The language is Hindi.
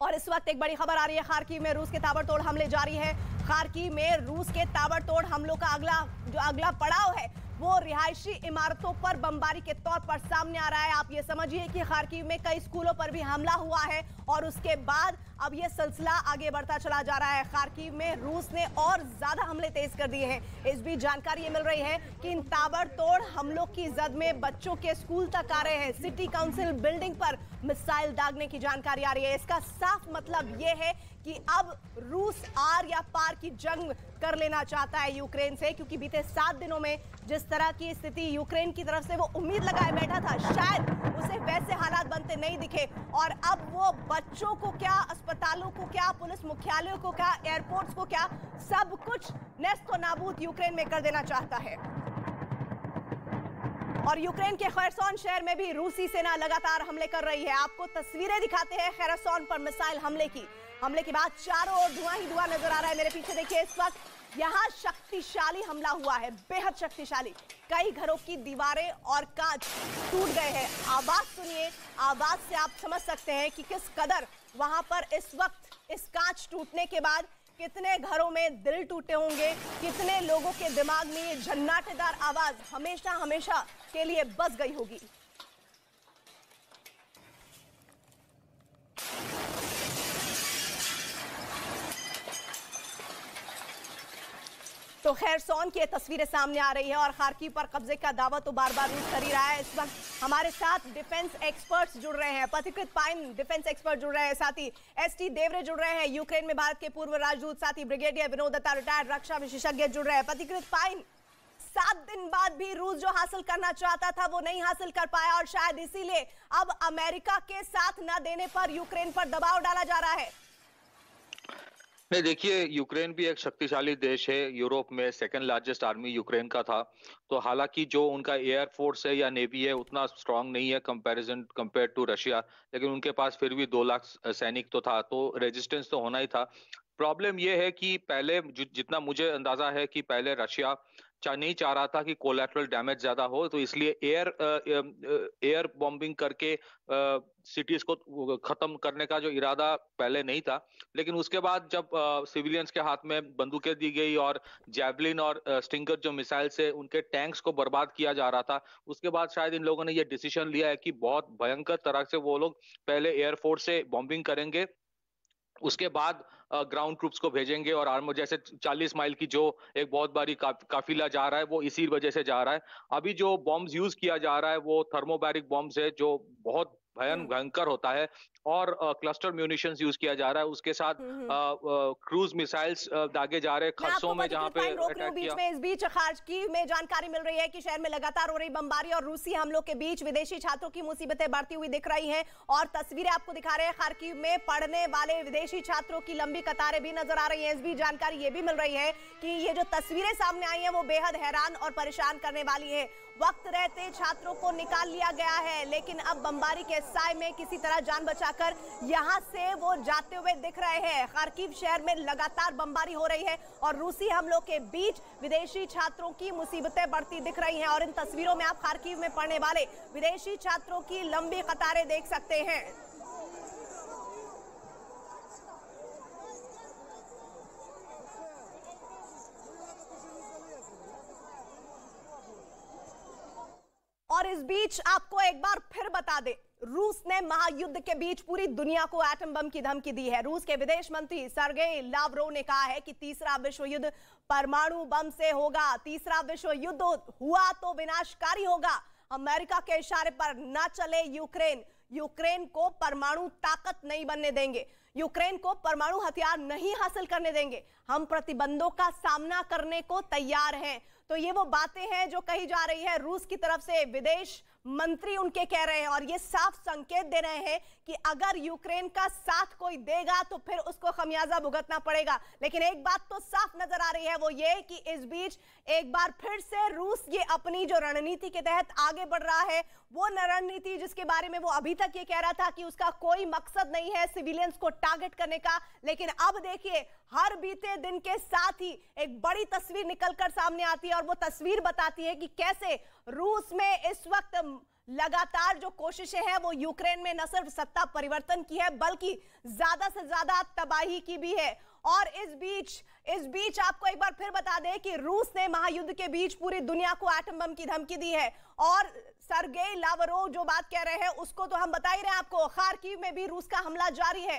और इस वक्त एक बड़ी खबर आ रही है, खार्किव में रूस के ताबड़तोड़ हमले जारी है। खार्किव में रूस के ताबड़तोड़ हमलों का अगला पड़ाव है वो रिहायशी इमारतों पर बमबारी के तौर पर सामने आ रहा है। आप ये समझिए कि खार्किव में कई स्कूलों पर भी हमला हुआ है और उसके बाद अब ये सिलसिला आगे बढ़ता चला जा रहा है। खार्किव में रूस ने और ज्यादा हमले तेज कर दिए हैं। इस बीच जानकारी ये मिल रही है कि इन ताबड़तोड़ हमलों की जद में बच्चों के स्कूल तक आ रहे हैं। सिटी काउंसिल बिल्डिंग पर मिसाइल दागने की जानकारी आ रही है। इसका साफ मतलब ये है कि अब रूस आर या पार की जंग कर लेना चाहता है यूक्रेन से, क्योंकि बीते 7 दिनों में जिस तरह की स्थिति यूक्रेन की तरफ से वो उम्मीद लगाए बैठा था, शायद उसे वैसे हालात बनते नहीं दिखे। और अब वो बच्चों को क्या, अस्पतालों को क्या, पुलिस मुख्यालयों को क्या, एयरपोर्ट्स को क्या, सब कुछ नेस्त नाबूद यूक्रेन में कर देना चाहता है। और यूक्रेन के खैरसोन शहर में भी रूसी सेना लगातार हमले कर रही है। आपको तस्वीरें दिखाते हैं खैरसोन पर मिसाइल हमले के बाद चारों ओर धुआं ही धुआं नजर आ रहा है। मेरे पीछे देखिए, इस वक्त यहाँ शक्तिशाली हमला हुआ है, बेहद शक्तिशाली। कई घरों की दीवारें और कांच टूट गए हैं। आवाज सुनिए, आवाज से आप समझ सकते हैं कि किस कदर वहां पर इस वक्त इस कांच टूटने के बाद कितने घरों में दिल टूटे होंगे, कितने लोगों के दिमाग में ये झन्नाटेदार आवाज हमेशा हमेशा के लिए बस गई होगी। तो खैरसोन की तस्वीरें सामने आ रही है और खार्किव पर कब्जे का दावा तो बार बार रूस कर ही रहा है। इस वक्त हमारे साथ डिफेंस एक्सपर्ट्स जुड़ रहे हैं। पथिकृत पाइन डिफेंस एक्सपर्ट जुड़ रहे हैं, साथ ही एसटी देवरे जुड़ रहे हैं, यूक्रेन में भारत के पूर्व राजदूत, साथ ही ब्रिगेडियर विनोद दत्ता रिटायर्ड रक्षा विशेषज्ञ जुड़ रहे हैं। पथिकृत पाइन, 7 दिन बाद भी रूस जो हासिल करना चाहता था वो नहीं हासिल कर पाया और शायद इसीलिए अब अमेरिका के साथ न देने पर यूक्रेन पर दबाव डाला जा रहा है। नहीं, देखिए, यूक्रेन भी एक शक्तिशाली देश है। यूरोप में सेकंड लार्जेस्ट आर्मी यूक्रेन का था। तो हालांकि जो उनका एयर फोर्स है या नेवी है उतना स्ट्रांग नहीं है कंपेयर टू रशिया, लेकिन उनके पास फिर भी 2 लाख सैनिक तो था, तो रेजिस्टेंस तो होना ही था। प्रॉब्लम यह है कि पहले जितना मुझे अंदाजा है कि पहले रशिया नहीं चाह रहा था कि कोलैटरल डैमेज ज्यादा हो, तो इसलिए एयर बॉम्बिंग करके सिटीज को खत्म करने का जो इरादा पहले नहीं था। लेकिन उसके बाद जब सिविलियंस के हाथ में बंदूकें दी गई और जैवलिन और स्टिंगर जो मिसाइल से उनके टैंक्स को बर्बाद किया जा रहा था, उसके बाद शायद इन लोगों ने यह डिसीजन लिया है कि बहुत भयंकर तरह से वो लोग पहले एयरफोर्स से बॉम्बिंग करेंगे, उसके बाद ग्राउंड ट्रूप्स को भेजेंगे। और आर्मर जैसे 40 माइल की जो एक बहुत बड़ी काफिला जा रहा है वो इसी वजह से जा रहा है। अभी जो बॉम्ब्स यूज किया जा रहा है वो थर्मोबैरिक बॉम्ब्स है जो बहुत भयंकर होता है, और क्लस्टर म्यूनिशंस यूज किया जा रहा है। उसके साथ क्रूज मिसाइल्स दागे जा रहे हैं खर्सों में, जहां पे अटैक किया। इस बीच खार्किव में जानकारी मिल रही है कि शहर में लगातार हो रही बमबारी और रूसी हमलों के बीच विदेशी छात्रों की मुसीबतें बढ़ती हुई दिख रही हैं और तस्वीरें आपको दिखा रहे हैं। खार्किव में पढ़ने वाले विदेशी छात्रों की लंबी कतारें भी नजर आ रही हैं। इस बीच जानकारी ये भी मिल रही है कि ये जो तस्वीरें सामने आई हैं वो बेहद हैरान और परेशान करने वाली है। वक्त रहते छात्रों को निकाल लिया गया है, लेकिन अब बमबारी के साए में किसी तरह जान बचाकर यहां से वो जाते हुए दिख रहे हैं। खार्किव शहर में लगातार बमबारी हो रही है और रूसी हमलों के बीच विदेशी छात्रों की मुसीबतें बढ़ती दिख रही हैं। और इन तस्वीरों में आप खार्किव में पढ़ने वाले विदेशी छात्रों की लंबी कतारें देख सकते हैं। और इस बीच आपको एक बार फिर बता दें, रूस ने महायुद्ध के बीच पूरी दुनिया को एटम बम की धमकी दी है। रूस के विदेश मंत्री सर्गेई लावरोव ने कहा है कि तीसरा विश्व युद्ध परमाणु बम से होगा। तीसरा विश्व युद्ध हुआ तो विनाशकारी होगा। अमेरिका के इशारे पर न चले यूक्रेन को परमाणु ताकत नहीं बनने देंगे, यूक्रेन को परमाणु हथियार नहीं हासिल करने देंगे। हम प्रतिबंधों का सामना करने को तैयार हैं। तो ये वो बातें हैं जो कही जा रही है रूस की तरफ से, विदेश मंत्री उनके कह रहे हैं और ये साफ संकेत दे रहे हैं कि अगर यूक्रेन का साथ कोई देगा तो फिर उसको खमियाजा भुगतना पड़ेगा। लेकिन एक बात तो साफ नजर आ रही है, वो ये कि इस बीच एक बार फिर से रूस ये अपनी जो रणनीति के तहत आगे बढ़ रहा है, वो रणनीति जिसके बारे में वो अभी तक ये कह रहा था कि उसका कोई मकसद नहीं है सिविलियंस को टारगेट करने का, लेकिन अब देखिए हर बीते दिन के साथ ही एक बड़ी तस्वीर निकलकर सामने आती है और वो तस्वीर बताती है कि कैसे रूस में इस वक्त लगातार जो कोशिशें हैं वो यूक्रेन में न सिर्फ सत्ता परिवर्तन की है बल्कि ज्यादा से ज्यादा तबाही की भी है। और इस बीच आपको एक बार फिर बता दें कि रूस ने महायुद्ध के बीच पूरी दुनिया को एटम बम की धमकी दी है। और सर्गेई लावरोव जो बात कह रहे हैं उसको तो हम बता ही रहे हैं आपको, खार्किव में भी रूस का हमला जारी है।